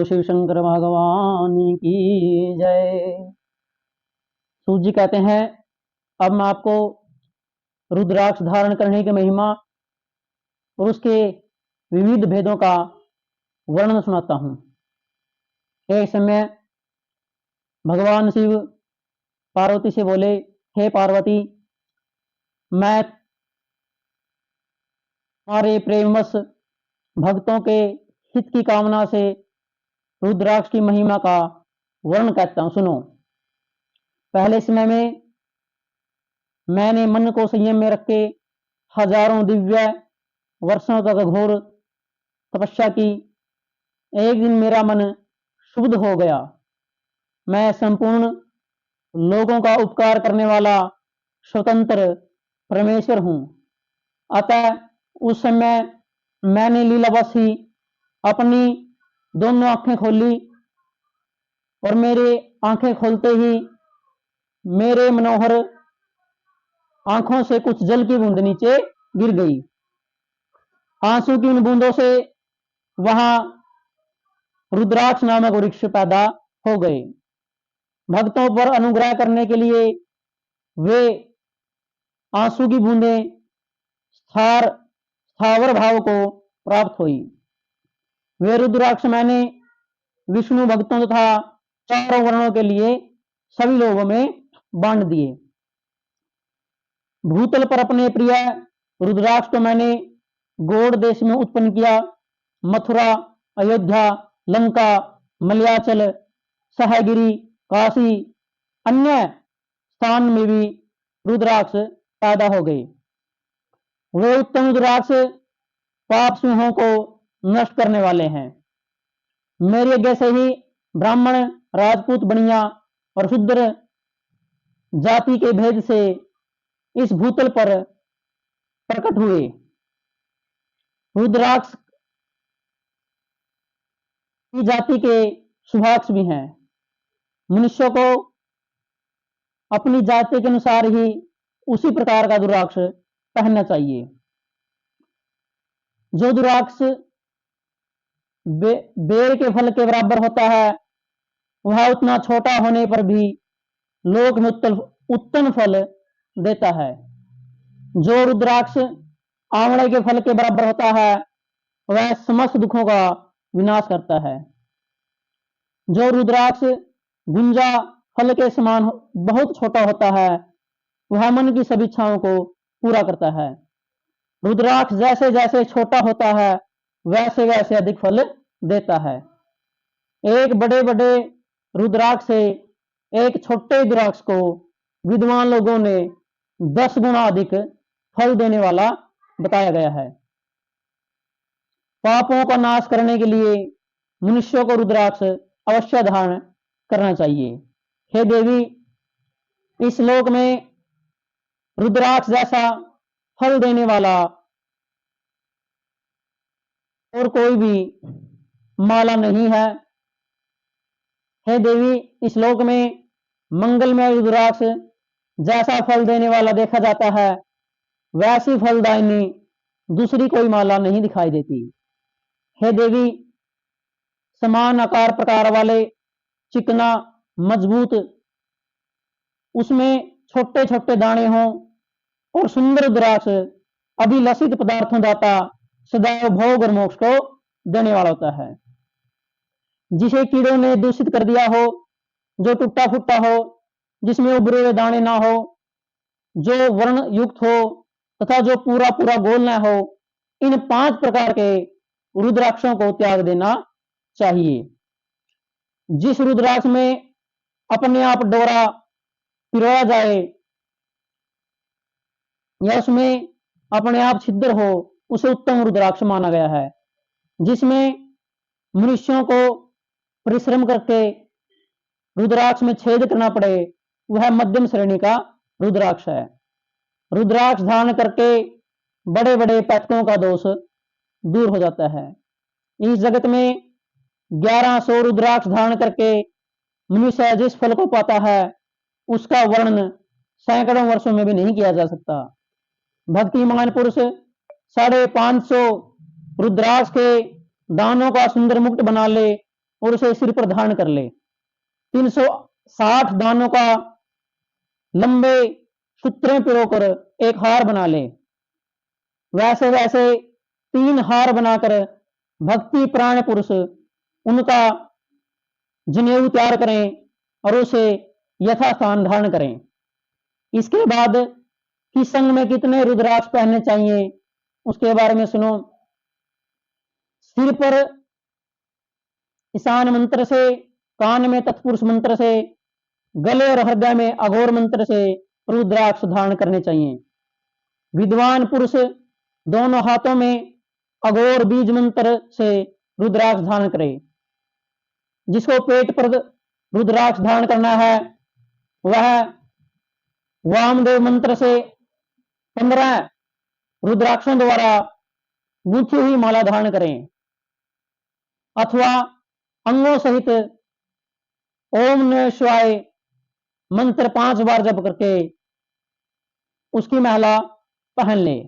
बोलो शिव शंकर भगवान की जय। सूत जी कहते हैं, अब मैं आपको रुद्राक्ष धारण करने की महिमा और उसके विविध भेदों का वर्णन सुनाता हूं। एक समय भगवान शिव पार्वती से बोले, हे पार्वती, मैं तुम्हारे प्रेमवश भक्तों के हित की कामना से रुद्राक्ष की महिमा का वर्णन कहता हूं, सुनो। पहले समय में मैंने मन को संयम में रख के हजारों दिव्य वर्षों तक घोर तपस्या की। एक दिन मेरा मन शुद्ध हो गया। मैं संपूर्ण लोगों का उपकार करने वाला स्वतंत्र परमेश्वर हूं। अतः उस समय मैंने लीलावश ही अपनी दोनों आंखें खोली और मेरे आंखें खोलते ही मेरे मनोहर आंखों से कुछ जल की बूंद नीचे गिर गई। आंसू की उन बूंदों से वहां रुद्राक्ष नामक वृक्ष पैदा हो गए। भक्तों पर अनुग्रह करने के लिए वे आंसू की बूंदें स्थावर भाव को प्राप्त हुई। वे रुद्राक्ष मैंने विष्णु भक्तों तथा चारों वर्णों के लिए सभी लोगों में बांट दिए। भूतल पर अपने प्रिय रुद्राक्ष को मैंने गौड़ देश में उत्पन्न किया। मथुरा, अयोध्या, लंका, मलयाचल, सहगिरी, काशी, अन्य स्थान में भी रुद्राक्ष पैदा हो गए। वे उत्तम रुद्राक्ष पाप सिंहों को नष्ट करने वाले हैं। मेरे यज्ञ से ही ब्राह्मण, राजपूत, बनिया और शूद्र जाति के भेद से इस भूतल पर प्रकट हुए। रुद्राक्ष की जाति के शुभाक्ष भी हैं। मनुष्य को अपनी जाति के अनुसार ही उसी प्रकार का रुद्राक्ष पहनना चाहिए। जो रुद्राक्ष बेर के फल के बराबर होता है, वह उतना छोटा होने पर भी लोक में उत्तम फल देता है। जो रुद्राक्ष आंवले के फल के बराबर होता है, वह समस्त दुखों का विनाश करता है। जो रुद्राक्ष गुंजा फल के समान बहुत छोटा होता है, वह मन की सभी इच्छाओं को पूरा करता है। रुद्राक्ष जैसे जैसे छोटा होता है, वैसे वैसे अधिक फल देता है। एक बड़े बड़े रुद्राक्ष से एक छोटे रुद्राक्ष को विद्वान लोगों ने 10 गुना अधिक फल देने वाला बताया गया है। पापों का नाश करने के लिए मनुष्य को रुद्राक्ष अवश्य धारण करना चाहिए। हे देवी, इस लोक में रुद्राक्ष जैसा फल देने वाला और कोई भी माला नहीं है। हे देवी, इस लोक में मंगलमय रुद्राक्ष जैसा फल देने वाला देखा जाता है, वैसी फलदायिनी दूसरी कोई माला नहीं दिखाई देती। हे देवी, समान आकार प्रकार वाले, चिकना, मजबूत, उसमें छोटे छोटे दाने हों और सुंदर रुद्राक्ष अभिलषित पदार्थों दाता सदैव भोग और मोक्ष को देने वाला होता है। जिसे कीड़ों ने दूषित कर दिया हो, जो टूटा फूटा हो, जिसमें उभरे हुए दाने ना हो, जो वर्ण युक्त हो तथा जो पूरा पूरा गोल न हो, इन 5 प्रकार के रुद्राक्षों को त्याग देना चाहिए। जिस रुद्राक्ष में अपने आप डोरा पिरोया जाए या उसमें अपने आप छिद्र हो, उसे उत्तम रुद्राक्ष माना गया है। जिसमें मनुष्यों को परिश्रम करके रुद्राक्ष में छेद करना पड़े, वह मध्यम श्रेणी का रुद्राक्ष है। रुद्राक्ष धारण करके बड़े बड़े पैतकों का दोष दूर हो जाता है। इस जगत में 1100 रुद्राक्ष धारण करके मनुष्य जिस फल को पाता है, उसका वर्णन सैकड़ों वर्षों में भी नहीं किया जा सकता। भक्तिमान पुरुष 550 रुद्राक्ष के दानों का सुंदर मुकुट बना ले और उसे सिर पर धारण कर ले। 360 दानों का लंबे सूत्रें पिरोकर एक हार बना ले। वैसे वैसे 3 हार बनाकर भक्ति प्राण पुरुष उनका जनेऊ तैयार करें और उसे यथास्थान धारण करें। इसके बाद किस संग में कितने रुद्राक्ष पहनने चाहिए उसके बारे में सुनो। सिर पर ईशान मंत्र से, कान में तत्पुरुष मंत्र से, गले और हृदय में अघोर मंत्र से रुद्राक्ष धारण करने चाहिए। विद्वान पुरुष दोनों हाथों में अघोर बीज मंत्र से रुद्राक्ष धारण करे। जिसको पेट पर रुद्राक्ष धारण करना है वह वामदेव मंत्र से 15 रुद्राक्षों द्वारा गूंथी हुई माला धारण करें, अथवा अंगों सहित ओम नमः शिवाय मंत्र 5 बार जप करके उसकी माला पहन ले।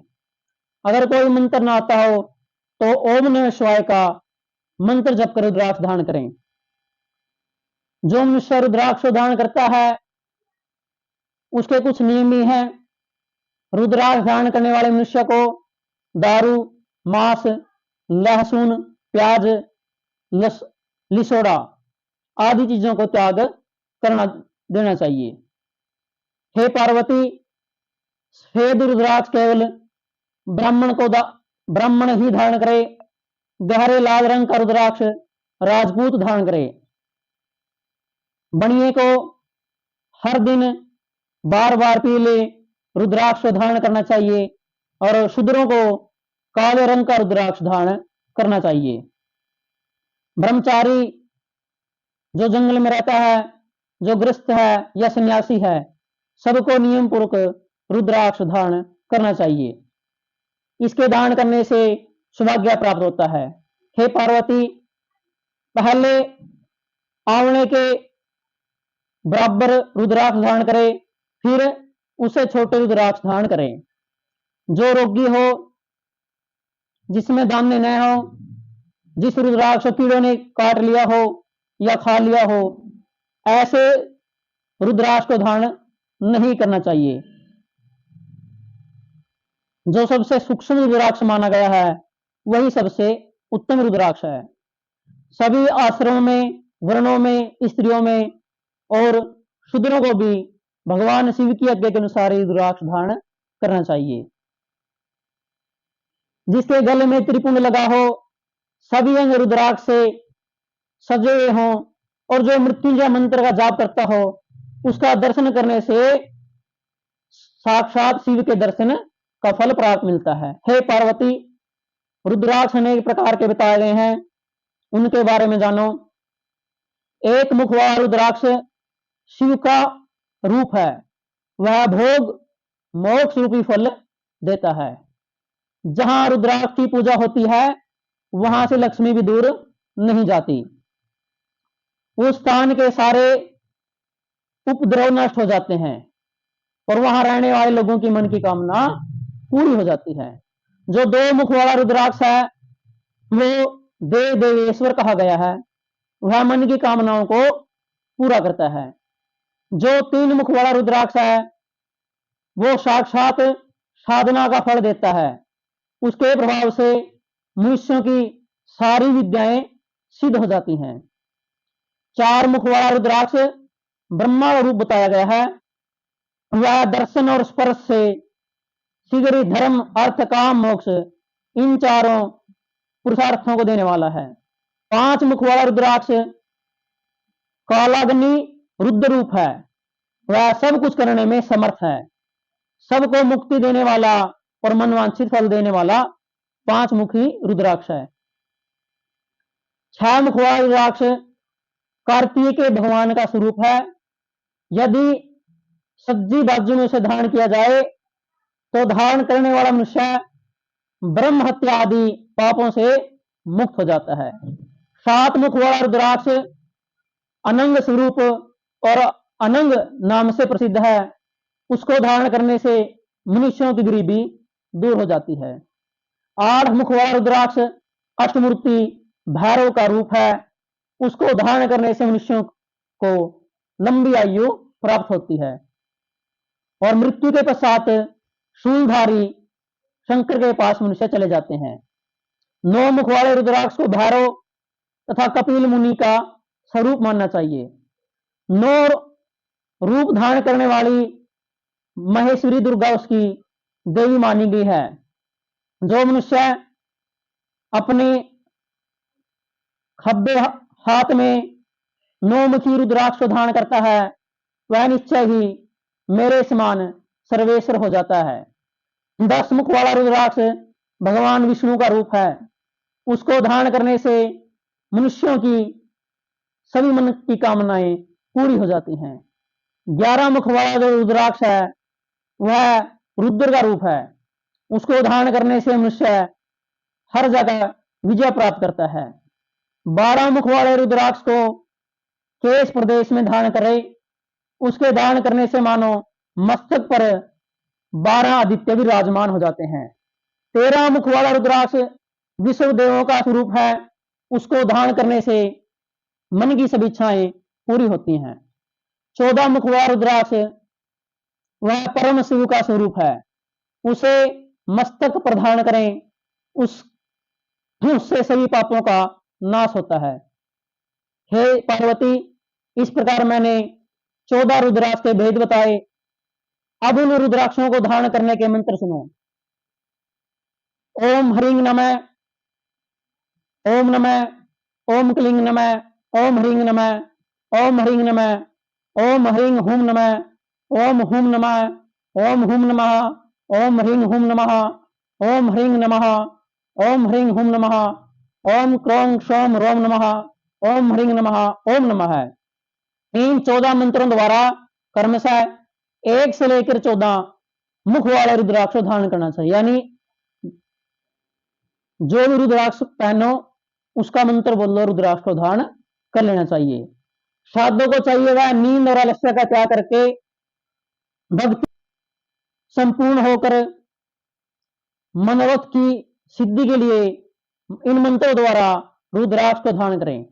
अगर कोई मंत्र ना आता हो तो ओम नमः शिवाय का मंत्र जप कर रुद्राक्ष धारण करें। जो मनुष्य रुद्राक्ष धारण करता है उसके कुछ नियम भी हैं। रुद्राक्ष धारण करने वाले मनुष्य को दारू, मांस, लहसुन, प्याज, लिसोड़ा आदि चीजों को त्याग करना देना चाहिए। हे पार्वती, सफेद रुद्राक्ष केवल ब्राह्मण ही धारण करे। गहरे लाल रंग का रुद्राक्ष राजपूत धारण करे। बनिए को हर दिन बार बार पीले रुद्राक्ष धारण करना चाहिए और शूद्रों को काले रंग का रुद्राक्ष धारण करना चाहिए। ब्रह्मचारी जो जंगल में रहता है, जो गृहस्थ है या सन्यासी है, सबको नियम पूर्वक रुद्राक्ष धारण करना चाहिए। इसके धारण करने से सौभाग्य प्राप्त होता है। हे पार्वती, पहले आंवले के बराबर रुद्राक्ष धारण करे, फिर उसे छोटे रुद्राक्ष धारण करें। जो रोगी हो, जिसमें दाने न हो, जिस रुद्राक्ष कीड़ों ने काट लिया हो या खा लिया हो, ऐसे रुद्राक्ष को धारण नहीं करना चाहिए। जो सबसे सूक्ष्म रुद्राक्ष माना गया है वही सबसे उत्तम रुद्राक्ष है। सभी आश्रमों में, वर्णों में, स्त्रियों में और शूद्रों को भी भगवान शिव की आज्ञा के अनुसार रुद्राक्ष धारण करना चाहिए। जिसके गले में त्रिपुंड लगा हो, सभी अंग रुद्राक्ष से सजे हुए हों और जो मृत्युंजय मंत्र का जाप करता हो, उसका दर्शन करने से साक्षात शिव के दर्शन का फल प्राप्त मिलता है। हे पार्वती, रुद्राक्ष अनेक प्रकार के बताए गए हैं, उनके बारे में जानो। एक मुख वाला रुद्राक्ष शिव का रूप है। वह भोग मोक्ष रूपी फल देता है। जहां रुद्राक्ष की पूजा होती है वहां से लक्ष्मी भी दूर नहीं जाती। उस स्थान के सारे उपद्रव नष्ट हो जाते हैं और वहां रहने वाले लोगों की मन की कामना पूरी हो जाती है। जो 2 मुख वाला रुद्राक्ष है वो देव देवेश्वर कहा गया है। वह मन की कामनाओं को पूरा करता है। जो 3 मुख वाला रुद्राक्ष है वो साक्षात साधना का फल देता है। उसके प्रभाव से मनुष्यों की सारी विद्याएं सिद्ध हो जाती हैं। 4 मुख वाला रुद्राक्ष ब्रह्मा का रूप बताया गया है। वह दर्शन और स्पर्श से शीघ्र धर्म, अर्थ, काम, मोक्ष इन चारों पुरुषार्थों को देने वाला है। 5 मुख वाला रुद्राक्ष कालाग्नि रुद्र रूप है। वह सब कुछ करने में समर्थ है। सबको मुक्ति देने वाला और मनवांछित फल देने वाला 5 मुखी रुद्राक्ष है। 6 मुख वाला रुद्राक्ष कार्तिक के भगवान का स्वरूप है। यदि सज्जी बाजू में उसे धारण किया जाए तो धारण करने वाला मनुष्य ब्रह्म हत्या आदि पापों से मुक्त हो जाता है। 7 मुख वाला रुद्राक्ष अनंग स्वरूप और अनंग नाम से प्रसिद्ध है। उसको धारण करने से मनुष्यों की गरीबी दूर हो जाती है। 8 मुख वाला रुद्राक्ष अष्टमूर्ति भैरव का रूप है। उसको धारण करने से मनुष्यों को लंबी आयु प्राप्त होती है और मृत्यु के पश्चात शूलधारी शंकर के पास मनुष्य चले जाते हैं। 9 मुख वाले रुद्राक्ष को भैरव तथा कपिल मुनि का स्वरूप मानना चाहिए। 9 रूप धारण करने वाली महेश्वरी दुर्गा उसकी देवी मानी गई है। जो मनुष्य अपने खब्बे हाथ में 9 मुखी रुद्राक्ष को धारण करता है वह निश्चय ही मेरे समान सर्वेश्वर हो जाता है। 10 मुख वाला रुद्राक्ष भगवान विष्णु का रूप है। उसको धारण करने से मनुष्यों की सभी मन की कामनाएं पूरी हो जाती हैं। 11 मुख वाला जो रुद्राक्ष है वह रुद्र का रूप है। उसको धारण करने से मनुष्य हर जगह विजय प्राप्त करता है। 12 मुख वाले रुद्राक्ष को केश प्रदेश में धारण करे। उसके धारण करने से मानो मस्तक पर 12 आदित्य विराजमान हो जाते हैं। 13 मुख वाला रुद्राक्ष विश्व देवों का स्वरूप है। उसको धारण करने से मन की सभी इच्छाएं पूरी होती हैं। 14 मुख वाला रुद्राक्ष वह परम शिव का स्वरूप है। उसे मस्तक पर धारण करें उससे सभी पापों का नाश होता है। हे पार्वती, इस प्रकार मैंने 14 रुद्राक्ष के भेद बताए। अब उन रुद्राक्षों को धारण करने के मंत्र सुनो। ओम ह्रीं नमः, ओम नमः, ओम क्लीं नमः, ओम ह्रीं नमः, ओम ह्रीं नमः, ओम ह्रीं हुं नमः, ओम हुं नमः, ओम हुं नमः, ओम ह्रीं हुं नमः, ओम ह्रीं नमः, ओम ह्रीं हुं नमः, ओम क्रों क्षौम रोम नमः, ओम ह्रीं नमः, ओम नमः। इन 14 मंत्रों द्वारा क्रमशः 1 से लेकर 14 मुख वाले रुद्राक्ष धारण करना चाहिए। यानी जो भी रुद्राक्ष पहनो उसका मंत्र बोलो, रुद्राक्ष को धारण कर लेना चाहिए। साधु को चाहिए वह नींद और आलस्य का त्याग करके भक्ति संपूर्ण होकर मनोरथ की सिद्धि के लिए इन मंत्रों द्वारा रुद्राक्ष को धारण करें।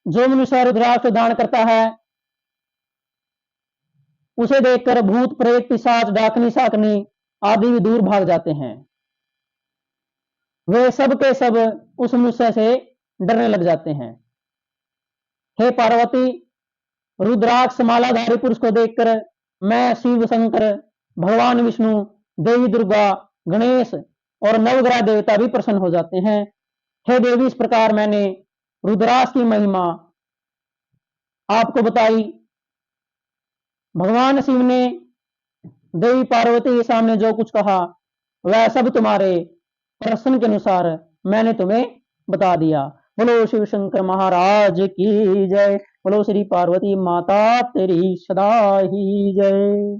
जो मनुष्य रुद्राक्ष धारण करता है उसे देखकर भूत प्रेत पिशाच डाकनी साकनी आदि भी दूर भाग जाते हैं। वे सब के सब उस मनुष्य से डरने लग जाते हैं। हे पार्वती, रुद्राक्ष मालाधारी पुरुष को देखकर मैं शिव शंकर, भगवान विष्णु, देवी दुर्गा, गणेश और नवग्रह देवता भी प्रसन्न हो जाते हैं। हे देवी, इस प्रकार मैंने रुद्राक्ष की महिमा आपको बताई। भगवान शिव ने देवी पार्वती के सामने जो कुछ कहा वह सब तुम्हारे प्रश्न के अनुसार मैंने तुम्हें बता दिया। बोलो शिव शंकर महाराज की जय। बोलो श्री पार्वती माता तेरी सदा ही जय।